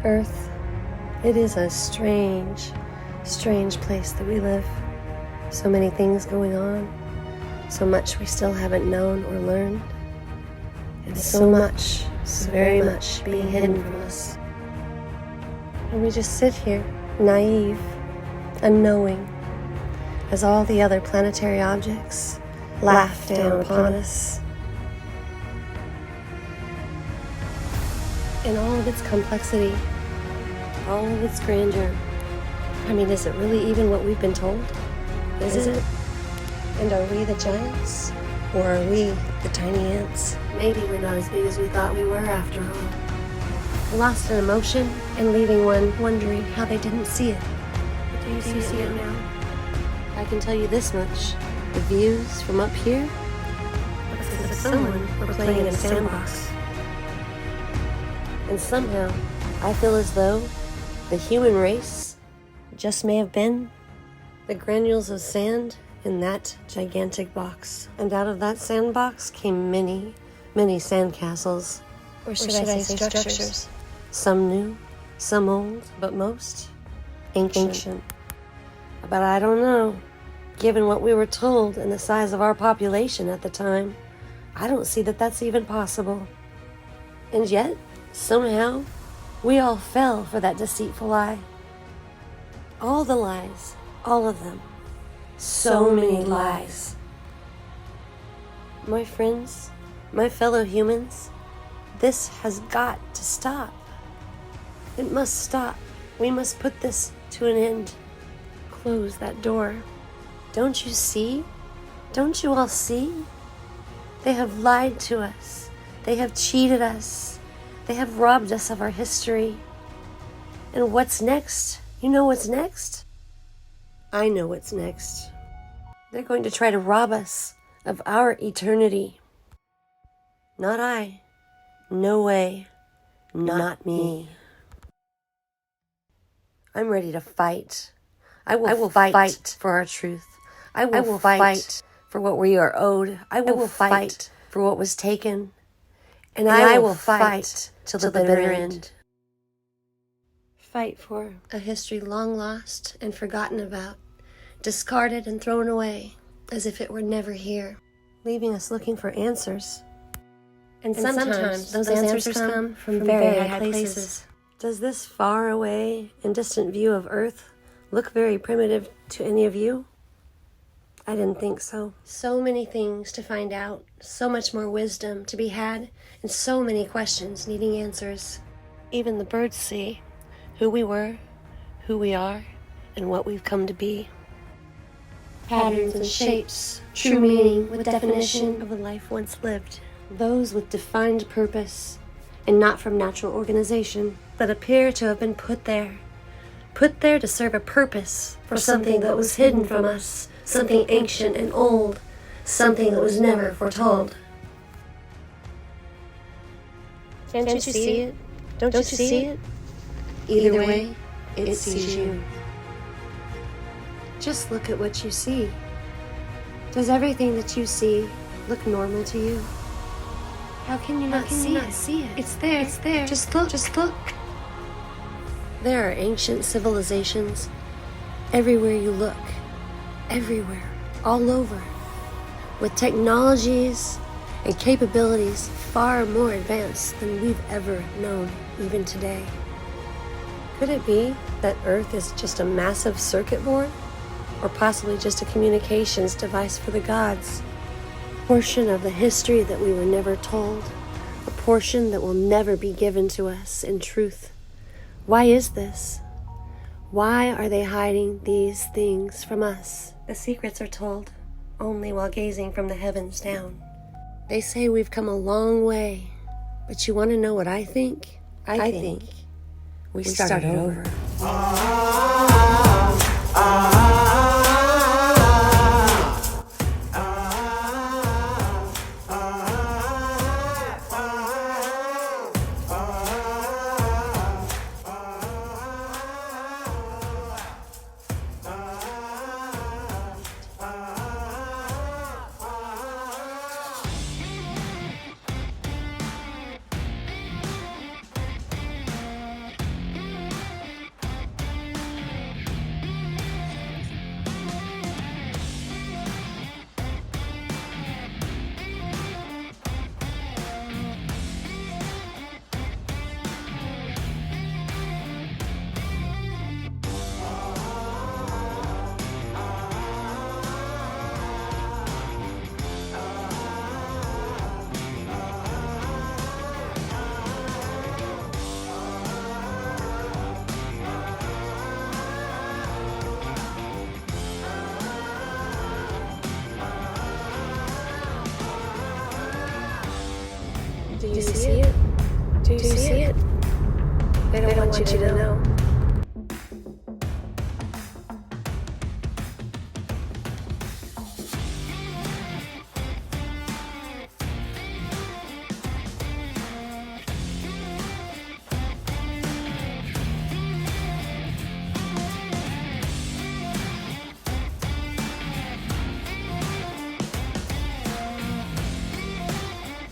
Earth, it is a strange, strange place that we live. So many things going on, so much we still haven't known or learned, and so much, so very much being hidden from us. And we just sit here, naive, unknowing, as all the other planetary objects laugh down upon us. In all of its complexity, all of its grandeur. I mean, is it really even what we've been told? Is it? And are we the giants? Or are we the tiny ants? Maybe we're not as big as we thought we were after all. Lost in emotion and leaving one wondering how they didn't see it. But do you see it now? I can tell you this much. The views from up here looks as if someone were playing in a sandbox. And somehow, I feel as though the human race just may have been the granules of sand in that gigantic box. And out of that sandbox came many, many sandcastles. Or should I say structures? Some new, some old, but most ancient. But I don't know. Given what we were told and the size of our population at the time, I don't see that that's even possible. And yet, somehow, we all fell for that deceitful lie. All the lies, all of them. So many lies. My friends, my fellow humans, this has got to stop. It must stop. We must put this to an end. Close that door. Don't you see? Don't you all see? They have lied to us. They have cheated us. They have robbed us of our history. And what's next? You know what's next? I know what's next. They're going to try to rob us of our eternity. Not I. No way. Not me. I'm ready to fight. I will fight for our truth. I will fight for what we are owed. I will fight for what was taken. And I will fight till the bitter end. Fight for a history long lost and forgotten about, discarded and thrown away as if it were never here, leaving us looking for answers. And sometimes those answers come from very high places. Does this far away and distant view of Earth look very primitive to any of you? I didn't think so. So many things to find out, so much more wisdom to be had, and so many questions needing answers. Even the birds see who we were, who we are, and what we've come to be. Patterns and shapes, true meaning with definition of a life once lived. Those with defined purpose, and not from natural organization, but appear to have been put there to serve a purpose for something that was hidden from us, something ancient and old, something that was never foretold. Can't you see it? Don't you see it? Either way, it sees you. Just look at what you see. Does everything that you see look normal to you? How can you not see it? It's there. It's there. Just look. There are ancient civilizations everywhere you look. Everywhere. All over. With technologies and capabilities far more advanced than we've ever known, even today. Could it be that Earth is just a massive circuit board? Or possibly just a communications device for the gods? A portion of the history that we were never told. A portion that will never be given to us in truth. Why is this? Why are they hiding these things from us? The secrets are told only while gazing from the heavens down. They say we've come a long way, but you want to know what I think? I think we started over. you see it? Do you see it? They don't want you to know.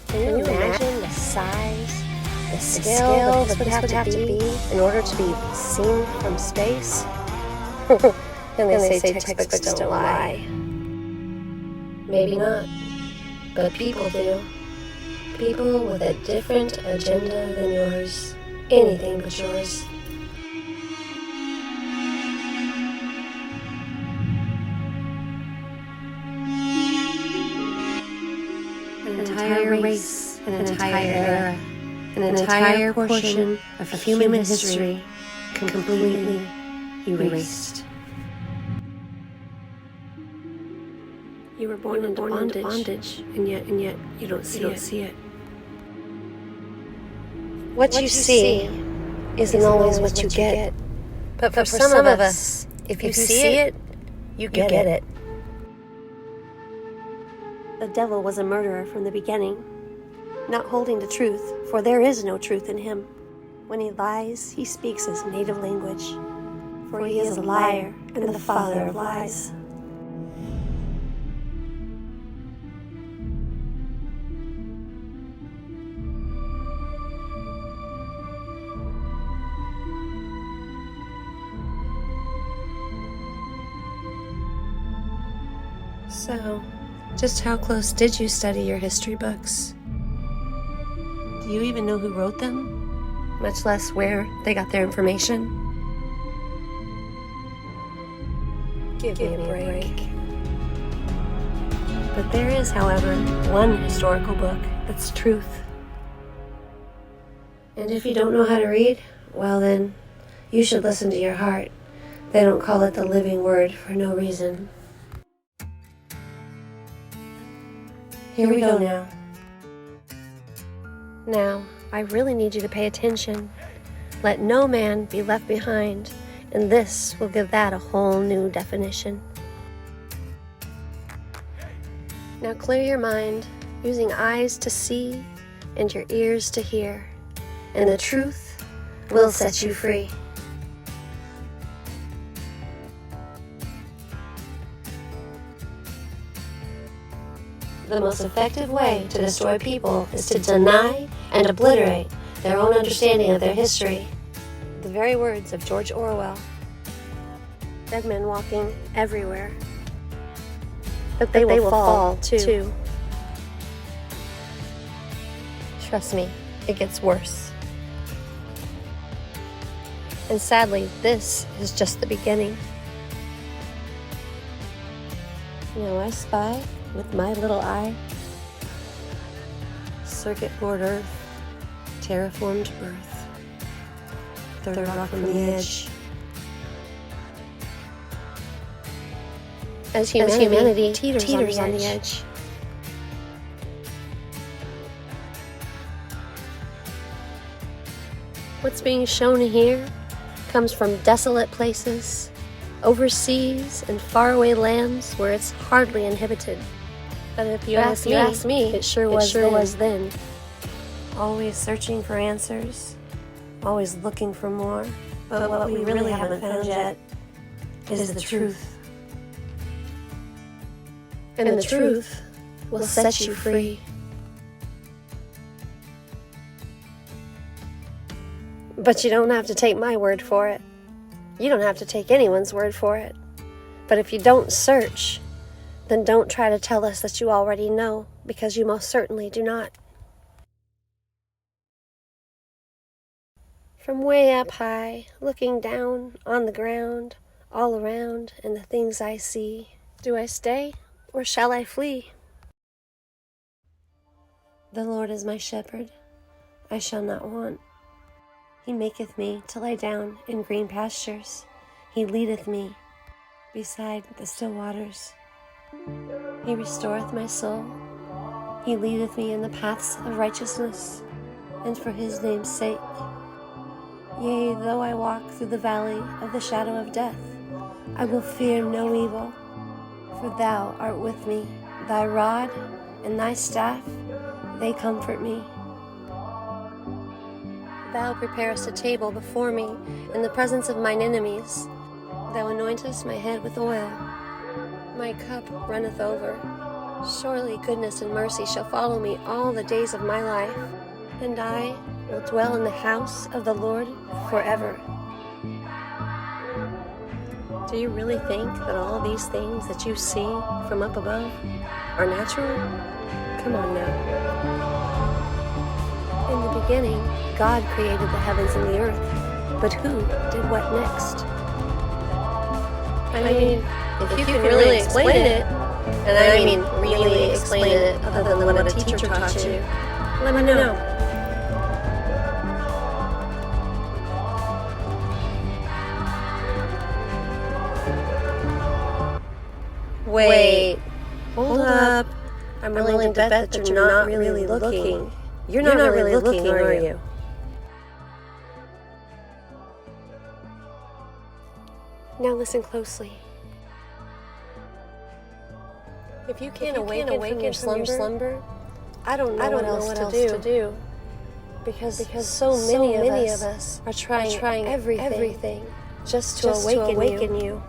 Can you imagine the size, the scale that this would have to be in order to be seen from space? And they say textbooks don't lie. Maybe not, but people do. People with a different agenda than yours. Anything but yours. An entire race, an entire era, an entire portion of human history completely erased. You were born into bondage, and yet you don't see it. What you see isn't always what you get. But for some of us, if you see it, you get it. The devil was a murderer from the beginning, not holding to truth, for there is no truth in him. When he lies, he speaks his native language, for he is a liar and the father of lies. So, just how close did you study your history books? Do you even know who wrote them? Much less where they got their information? Give me a break. But there is, however, one historical book that's truth. And if you don't know how to read, well then, you should listen to your heart. They don't call it the living word for no reason. Here we go now. Now, I really need you to pay attention. Let no man be left behind, and this will give that a whole new definition. Now clear your mind, using eyes to see and your ears to hear, and the truth will set you free. The most effective way to destroy people is to deny and obliterate their own understanding of their history. The very words of George Orwell. Dead men walking everywhere. But they will fall too. Trust me, it gets worse. And sadly, this is just the beginning. Now I spy with my little eye circuit board Earth, terraformed birth, third rock from the edge. As humanity teeters on the edge. What's being shown here comes from desolate places, overseas and faraway lands where it's hardly inhabited. But if you ask me, it sure was then. Always searching for answers, always looking for more. But what we really haven't found yet is the truth. And the truth will set you free. But you don't have to take my word for it. You don't have to take anyone's word for it. But if you don't search, then don't try to tell us that you already know, because you most certainly do not. From way up high, looking down on the ground, all around, and the things I see, do I stay, or shall I flee? The Lord is my shepherd, I shall not want. He maketh me to lie down in green pastures. He leadeth me beside the still waters. He restoreth my soul. He leadeth me in the paths of righteousness and for his name's sake. Yea, though I walk through the valley of the shadow of death, I will fear no evil, for thou art with me. Thy rod and thy staff, they comfort me. Thou preparest a table before me in the presence of mine enemies. Thou anointest my head with oil. My cup runneth over. Surely goodness and mercy shall follow me all the days of my life, and I will dwell in the house of the Lord forever. Do you really think that all these things that you see from up above are natural? Come on now. In the beginning, God created the heavens and the earth, but who did what next? I mean, if you can really explain it, and I mean really explain it other than what a teacher taught you, let me know. Wait, hold up. I'm willing to bet that you're not really looking. You're not really looking, are you? Now listen closely. If you can't awaken from your slumber, I don't know what else to do. Because so many of us are trying everything just to awaken you.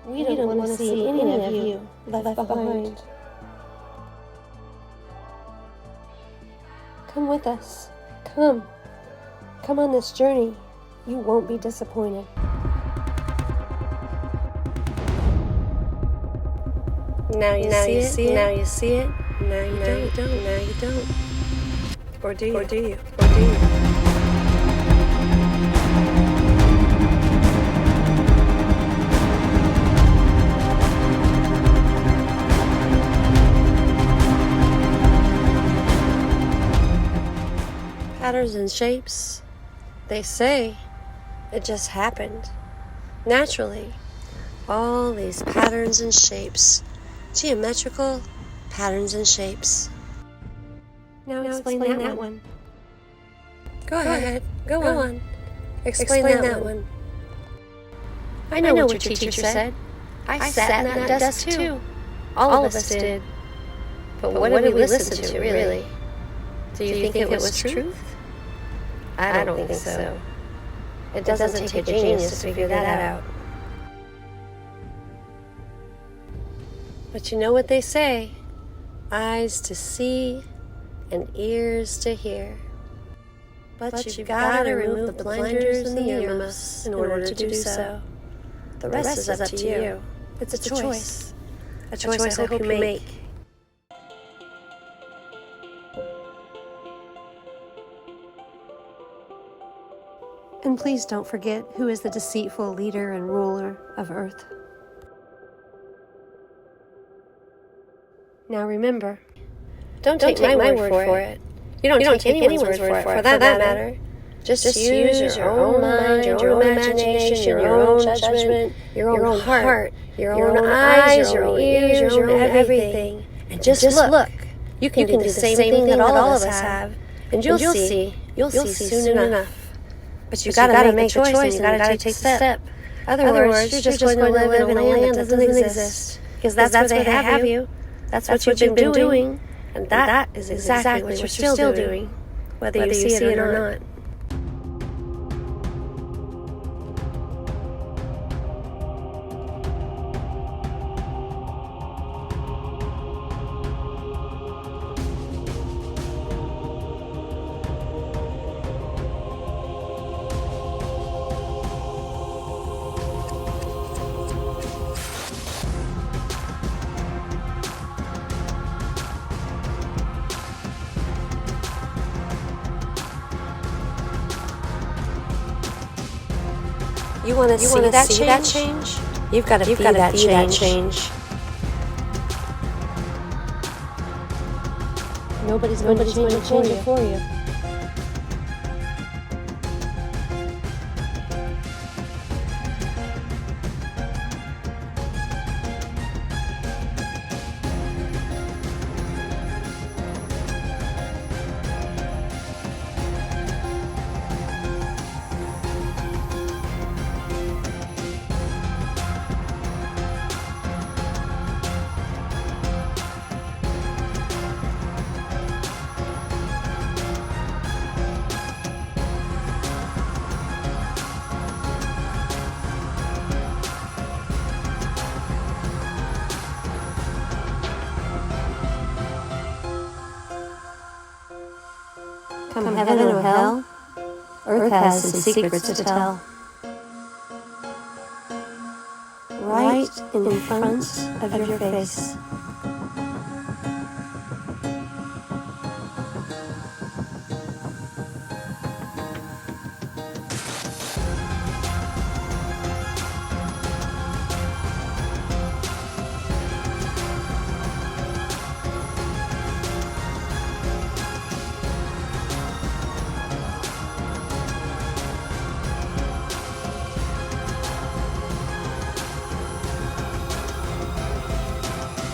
We don't want to see any of you left behind. Come with us. Come on this journey. You won't be disappointed. Now you see it. Now you don't. Or do you? Patterns and shapes, they say it just happened. Naturally, all these patterns and shapes, geometrical patterns and shapes. Now explain that one. Go ahead. Go on. Explain that one. I know what your teacher said. I sat in that desk too. All of us did. But what did we listen to, really? Do you think it was truth? I don't think so. It doesn't take a genius to figure that out. But you know what they say, eyes to see and ears to hear. But you've got to remove the blinders and the earmuffs in order to do so. The rest is up to you. It's a choice. A choice I hope you make. And please don't forget who is the deceitful leader and ruler of earth. Now remember, don't take my word for it. You don't take anyone's word for that matter. Just use your own mind, your own imagination, your own judgment, your own heart, your own eyes, your own ears, your own everything. And just look. You can do the same thing that all of us have. And you'll see soon enough. But you gotta make a choice and you gotta take the step. Otherwise, you're just going to live in a land that doesn't exist. Because that's where they have you. That's what you've been doing. And that is exactly what you're still doing. Whether you see it or not. You want to see that change? You've got to be that change. Nobody's going to change it for you. Come heaven or hell, Earth has some secrets to tell. Right in front of your face.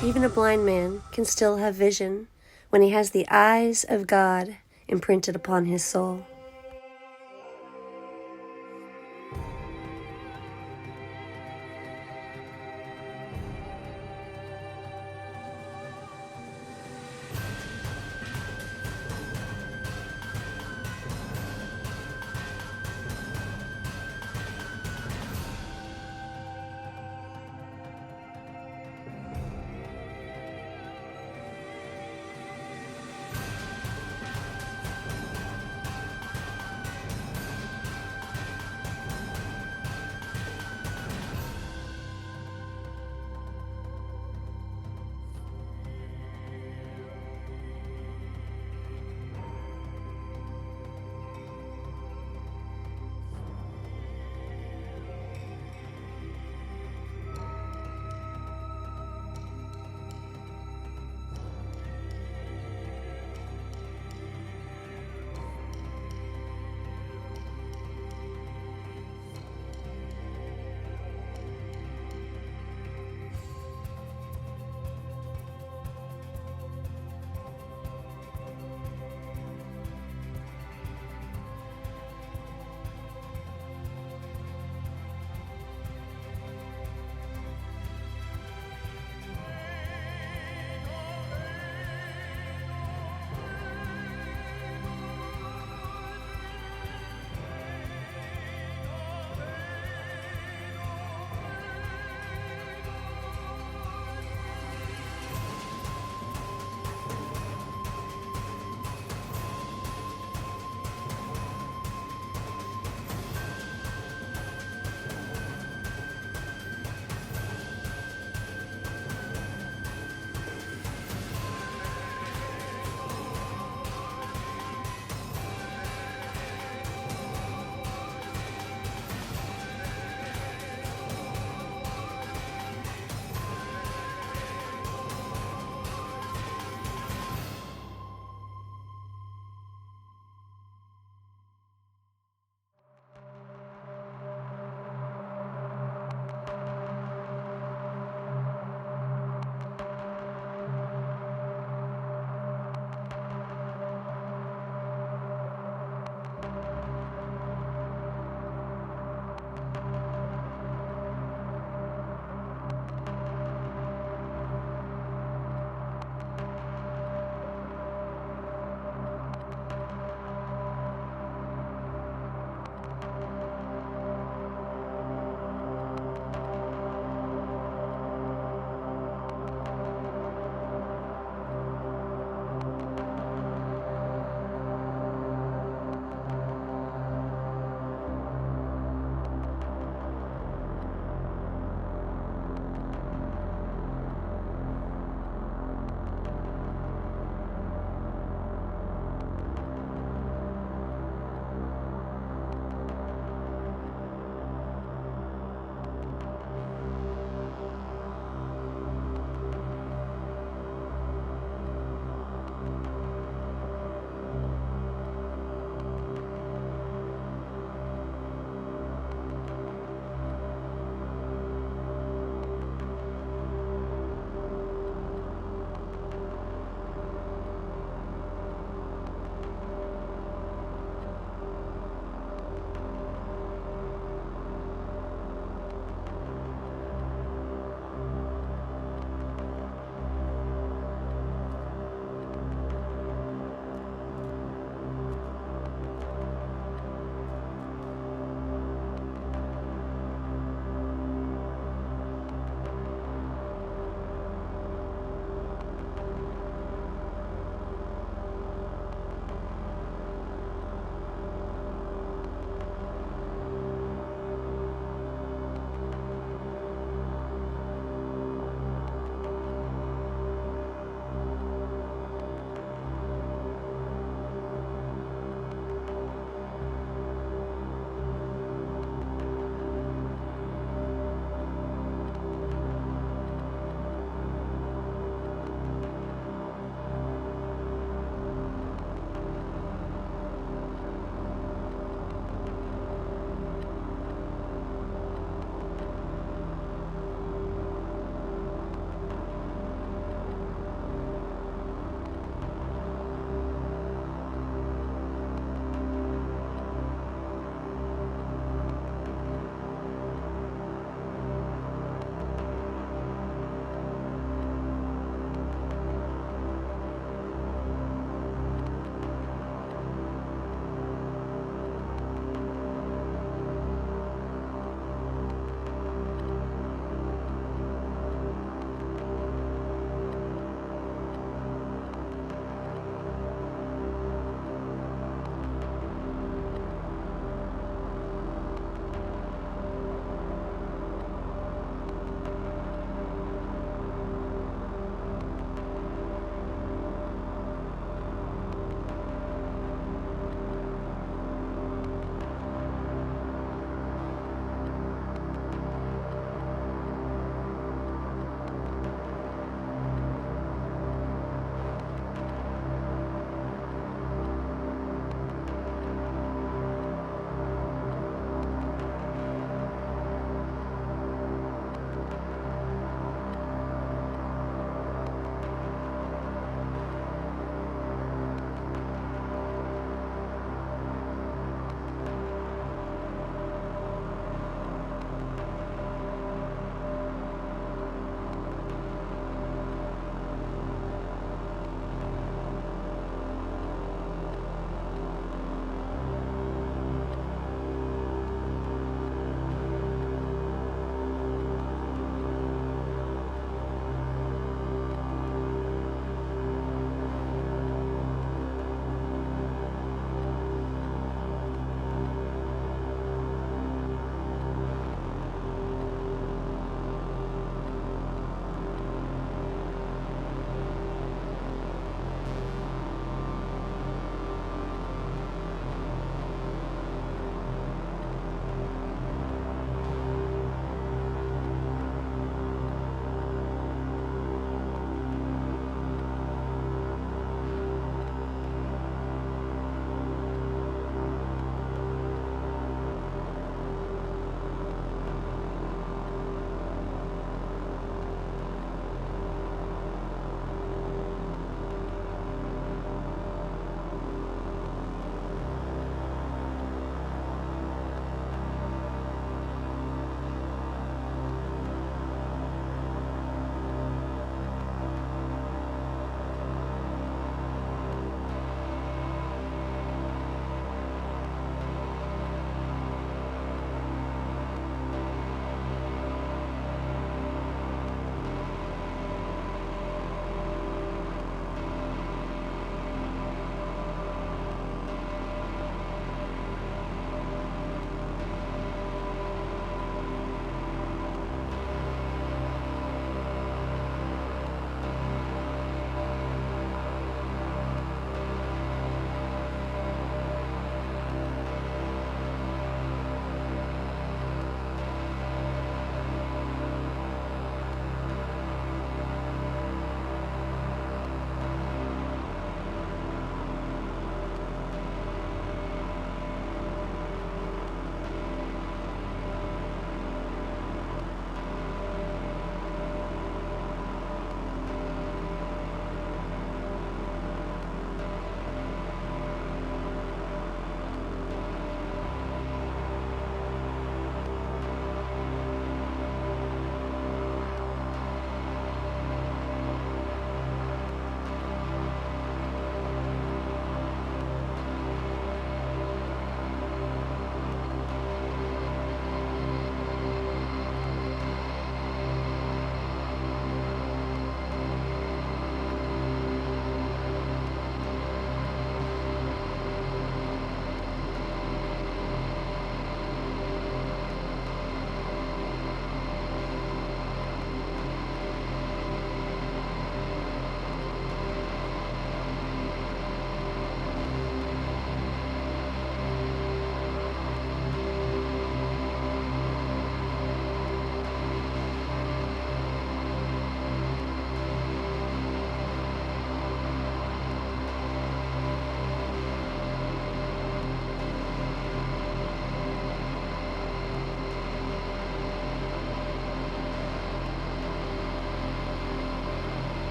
Even a blind man can still have vision when he has the eyes of God imprinted upon his soul.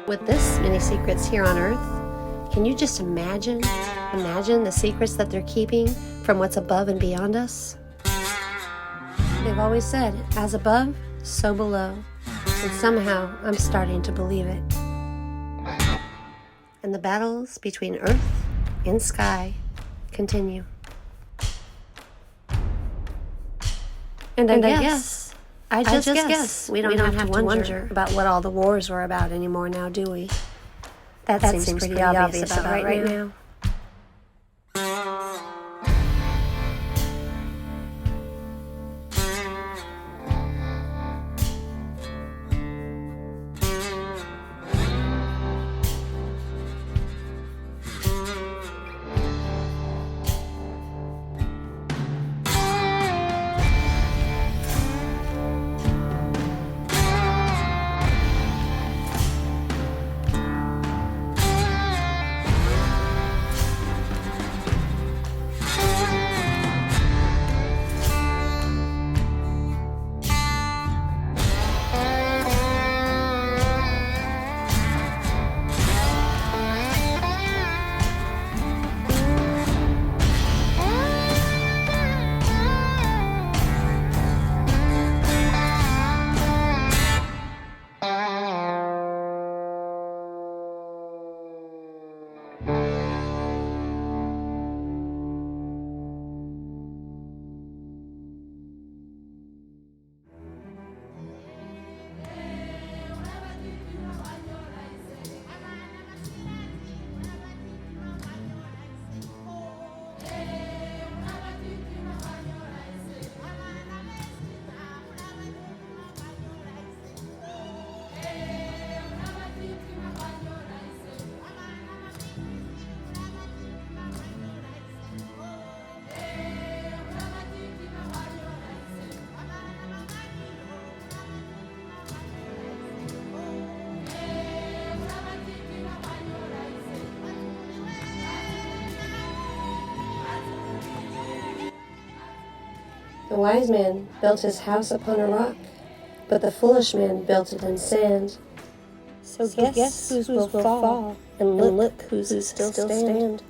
With this many secrets here on Earth, can you just imagine the secrets that they're keeping from what's above and beyond us? They've always said, as above, so below. And somehow I'm starting to believe it. And the battles between Earth and sky continue. And I just guess we don't have to wonder about what all the wars were about anymore now, do we? That seems pretty obvious about right now. The wise man built his house upon a rock, but the foolish man built it in sand. So guess whose will fall, and look whose still stand.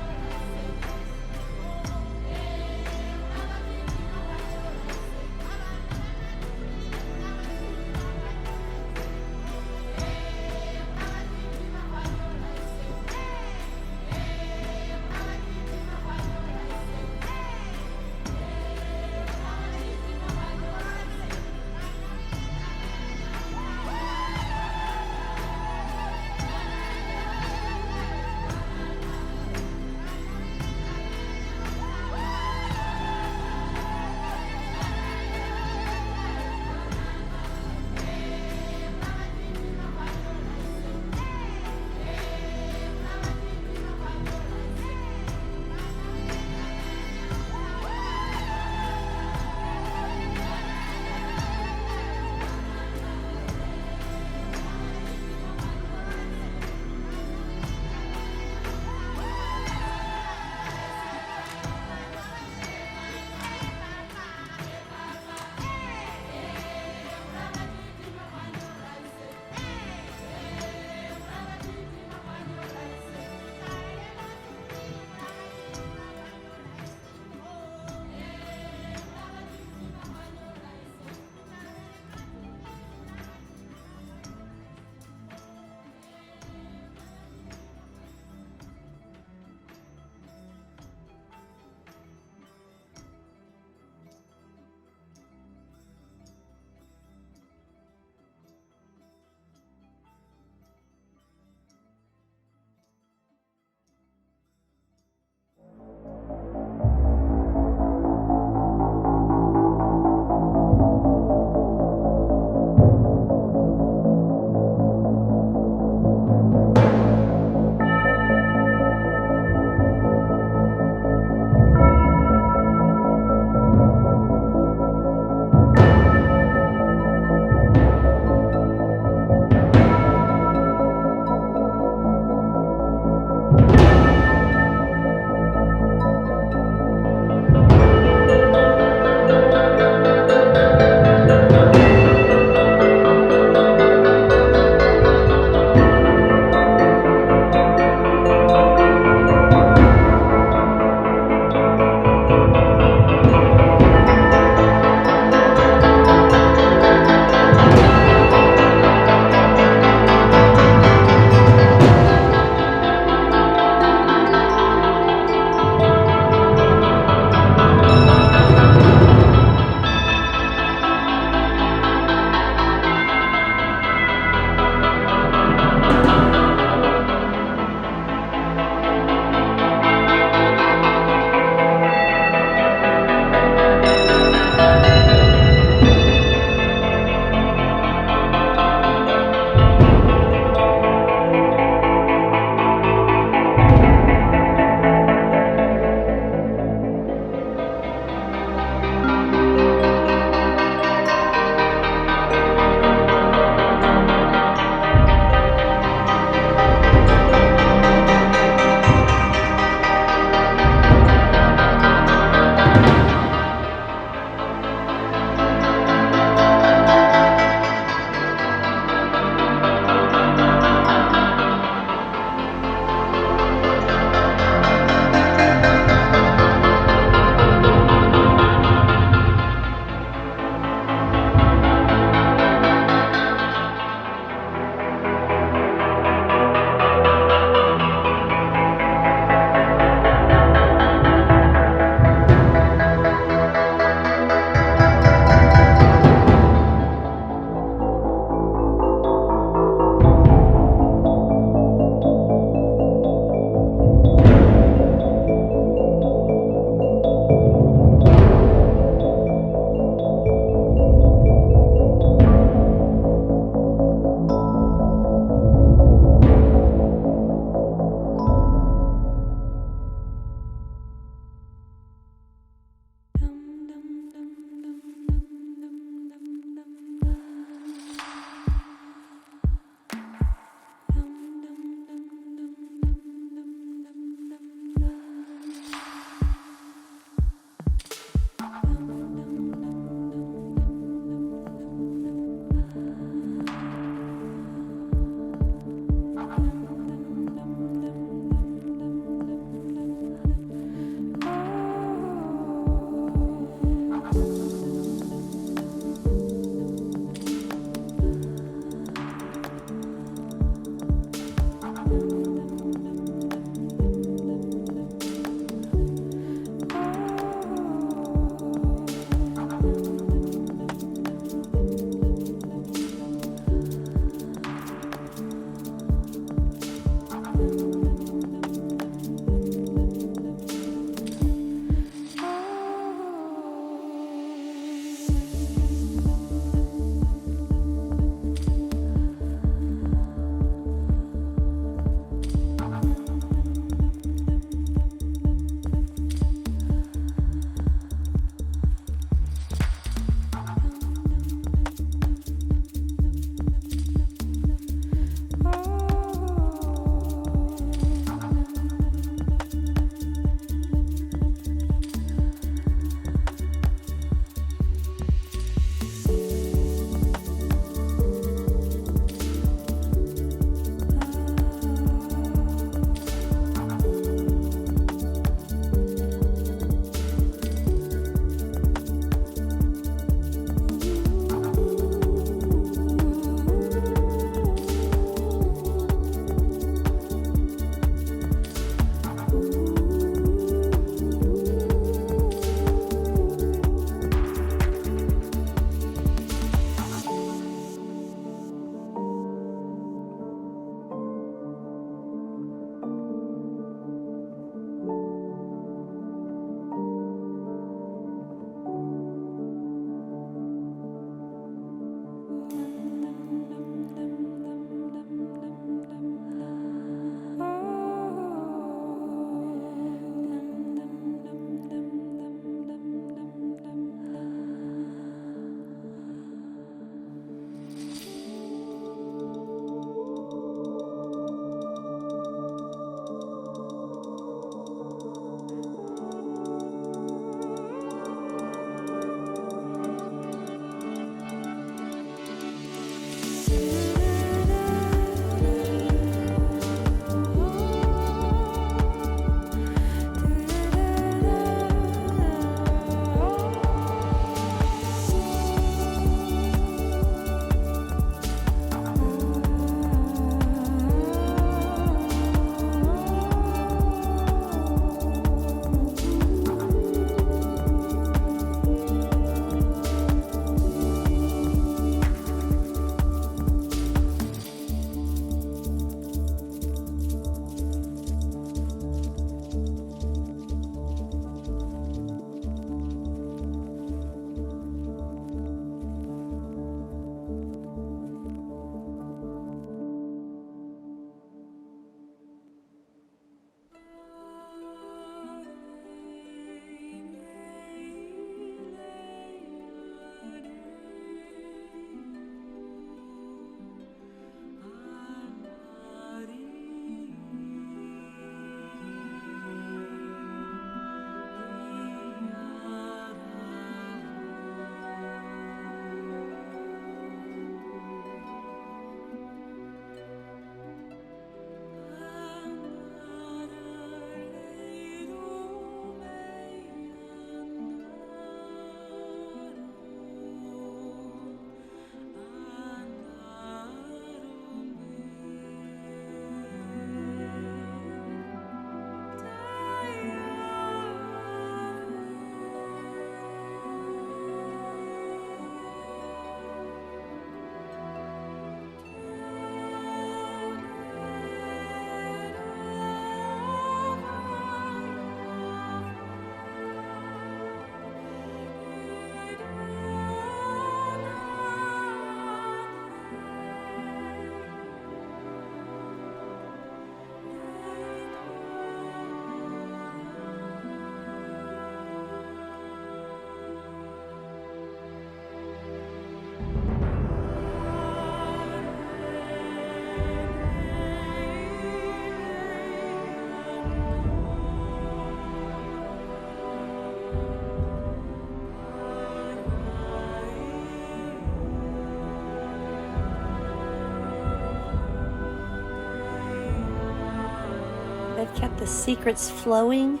kept the secrets flowing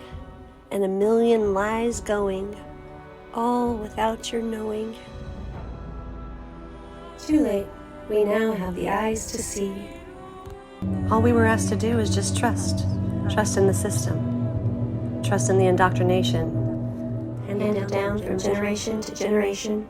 and a million lies going, all without your knowing. Too late, we now have the eyes to see. All we were asked to do is just trust. Trust in the system. Trust in the indoctrination. Handed down from generation to generation.